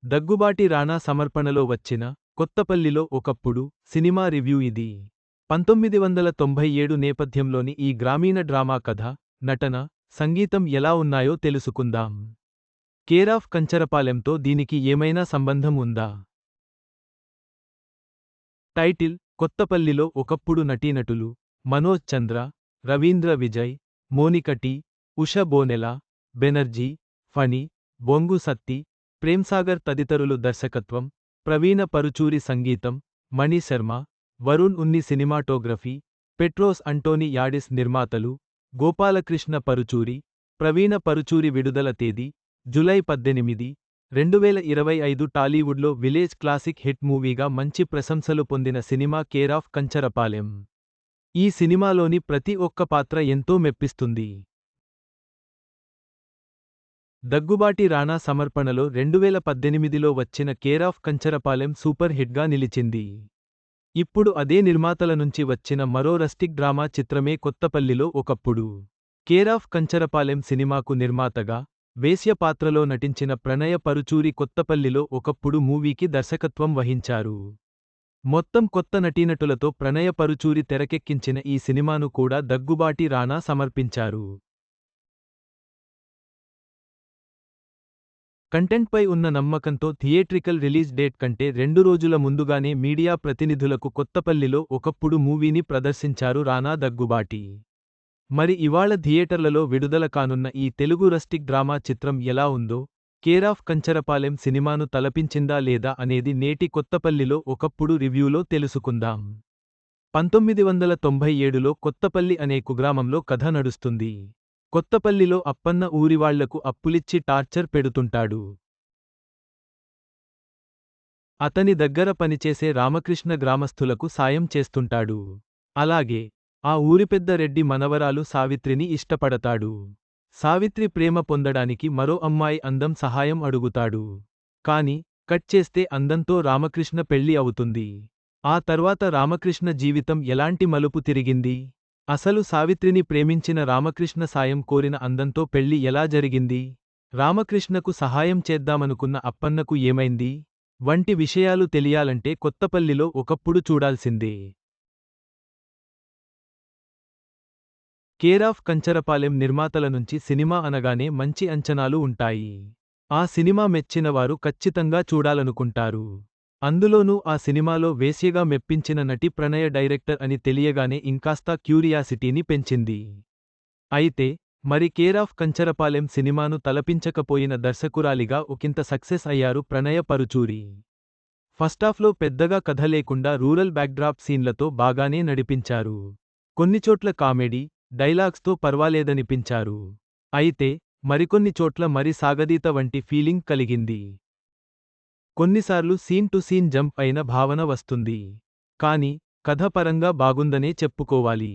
దగ్గుబాటి రానా సమర్పణలో వచ్చిన కొత్తపల్లిలో ఒకప్పుడు సినిమా రివ్యూ ఇది. 1997 నేపథ్యంలోని ఈ గ్రామీణ డ్రామా కథ, నటన, సంగీతం ఎలా ఉన్నాయో తెలుసుకుందాం. కేరాఫ్ కంచరపాలెంతో దీనికి ఏమైనా సంబంధం ఉందా? టైటిల్: కొత్తపల్లిలో ఒకప్పుడు నటీనటులు మనోజ్ చంద్ర, రవీంద్ర విజయ్, మోనిక టి, ఉష బోనెల, బెనర్జీ, ఫణి, బొంగు సత్తి, ప్రేమ్సాగర్ తదితరులు దర్శకత్వం, ప్రవీణ పరుచూరి సంగీతం, మణి శర్మ, వరుణ్ ఉన్ని సినిమాటోగ్రఫీ, పెట్రోస్ అంటోని యాడిస్ నిర్మాతలు, గోపాలకృష్ణ పరుచూరి, ప్రవీణ పరుచూరి విడుదల తేదీ: జూలై 18, 2025 టాలీవుడ్లో విలేజ్ క్లాసిక్ హిట్ మూవీగా మంచి ప్రశంసలు పొందిన సినిమా కేరాఫ్ కంచరపాలెం. ఈ సినిమాలోని ప్రతి ఒక్క పాత్ర ఎంతో మెప్పిస్తుంది. దగ్గుబాటి రానా సమర్పణలో 2018లో వచ్చిన కేరాఫ్ కంచరపాలెం సూపర్ హిట్గా నిలిచింది. ఇప్పుడు అదే నిర్మాతల నుంచి వచ్చిన మరో రస్టిక్ డ్రామా చిత్రమే కొత్తపల్లిలో ఒకప్పుడు. కేరాఫ్ కంచరపాలెం సినిమాకు నిర్మాతగా, వేశ్య పాత్రలో నటించిన ప్రణయ పరుచూరి కొత్తపల్లిలో ఒకప్పుడు మూవీకి దర్శకత్వం వహించారు. మొత్తం కొత్త నటీనటులతో ప్రణయ పరుచూరి తెరకెక్కించిన ఈ సినిమాను కూడా దగ్గుబాటి రానా సమర్పించారు. కంటెంట్పై ఉన్న నమ్మకంతో థియేట్రికల్ రిలీజ్ డేట్ కంటే 2 రోజుల ముందుగానే మీడియా ప్రతినిధులకు కొత్తపల్లిలో ఒకప్పుడు మూవీని ప్రదర్శించారు రానా దగ్గుబాటి. మరి ఇవాళ థియేటర్లలో విడుదల కానున్న ఈ తెలుగు రస్టిక్ డ్రామా చిత్రం ఎలా ఉందో, కేరాఫ్ కంచరపాలెం సినిమాను తలపించిందా లేదా అనేది నేటి కొత్తపల్లిలో ఒకప్పుడు రివ్యూలో తెలుసుకుందాం. 1997లో కొత్తపల్లి అనే కుగ్రామంలో కథ నడుస్తుంది. కొత్తపల్లిలో అప్పన్న ఊరివాళ్లకు అప్పులిచ్చి టార్చర్ పెడుతుంటాడు. అతని దగ్గర పనిచేసే రామకృష్ణ గ్రామస్థులకు సాయం చేస్తుంటాడు. అలాగే ఆ ఊరి పెద్ద రెడ్డి మనవరాలు సావిత్రిని ఇష్టపడతాడు. సావిత్రి ప్రేమ పొందడానికి మరో అమ్మాయి అందం సహాయం అడుగుతాడు. కాని కట్ చేస్తే అందంతో రామకృష్ణ పెళ్లి అవుతుంది. ఆ తర్వాత రామకృష్ణ జీవితం ఎలాంటి మలుపు తిరిగింది? అసలు సావిత్రిని ప్రేమించిన రామకృష్ణ సాయం కోరిన అందంతో పెళ్లి ఎలా జరిగింది? రామకృష్ణకు సహాయం చేద్దామనుకున్న అప్పన్నకు ఏమైంది? వంటి విషయాలు తెలియాలంటే కొత్తపల్లిలో ఒకప్పుడు చూడాల్సిందే. కేరాఫ్ కంచరపాలెం నిర్మాతల నుంచి సినిమా అనగానే మంచి అంచనాలు ఉంటాయి. ఆ సినిమా మెచ్చినవారు ఖచ్చితంగా చూడాలనుకుంటారు. అందులోనూ ఆ సినిమాలో వేశ్యగా మెప్పించిన నటి ప్రణయ డైరెక్టర్ అని తెలియగానే ఇంకాస్త క్యూరియాసిటీని పెంచింది. అయితే మరి కేరాఫ్ కంచరపాలెం సినిమాను తలపించకపోయిన దర్శకురాలిగా ఒకంత సక్సెస్ అయ్యారు ప్రణయ పరుచూరి. ఫస్టాఫ్లో పెద్దగా కథ లేకుండా రూరల్ బ్యాక్డ్రాప్ సీన్లతో బాగానే నడిపించారు. కొన్నిచోట్ల కామెడీ, డైలాగ్స్తో పర్వాలేదనిపించారు. అయితే మరికొన్ని చోట్ల మరి సాగదీత వంటి ఫీలింగ్ కలిగింది. కొన్నిసార్లు సీన్ టు సీన్ జంప్ అయిన భావన వస్తుంది. కానీ కథ పరంగా బాగుందనే చెప్పుకోవాలి.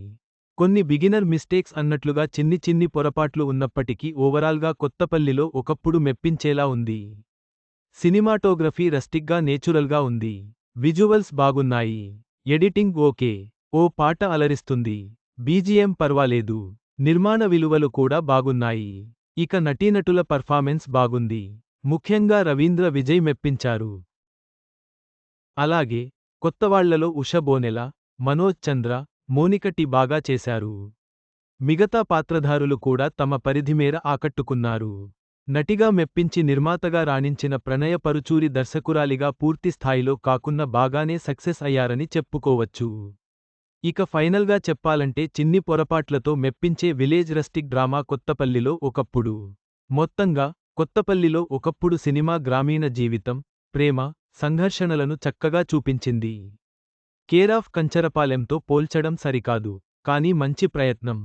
కొన్ని బిగినర్ మిస్టేక్స్ అన్నట్లుగా చిన్ని చిన్ని పొరపాట్లు ఉన్నప్పటికీ ఓవరాల్గా కొత్తపల్లిలో ఒకప్పుడు మెప్పించేలా ఉంది. సినిమాటోగ్రఫీ రస్టిక్గా నేచురల్గా ఉంది. విజువల్స్ బాగున్నాయి. Editing okay. ఓ పాట అలరిస్తుంది. బీజీఎం పర్వాలేదు. నిర్మాణ విలువలు కూడా బాగున్నాయి. ఇక నటీనటుల పర్ఫార్మెన్స్ బాగుంది. ముఖ్యంగా రవీంద్ర విజయ్ మెప్పించారు. అలాగే కొత్తవాళ్లలో ఉష బోనెల, మనోజ్ చంద్ర, మోనిక టి బాగా చేశారు. మిగతా పాత్రధారులు కూడా తమ పరిధిమేర ఆకట్టుకున్నారు. నటిగా మెప్పించి నిర్మాతగా రాణించిన ప్రణయ పరుచూరి దర్శకురాలిగా పూర్తి స్థాయిలో కాకున్నా బాగానే సక్సెస్ అయ్యారని చెప్పుకోవచ్చు. ఇక ఫైనల్గా చెప్పాలంటే చిన్ని పొరపాట్లతో మెప్పించే విలేజ్ రస్టిక్ డ్రామా కొత్తపల్లిలో ఒకప్పుడు. మొత్తంగా కొత్తపల్లిలో ఒకప్పుడు సినిమా గ్రామీణ జీవితం, ప్రేమ, సంఘర్షణలను చక్కగా చూపించింది. కేరాఫ్ కంచరపాలెంతో పోల్చడం సరికాదు. కానీ మంచి ప్రయత్నం.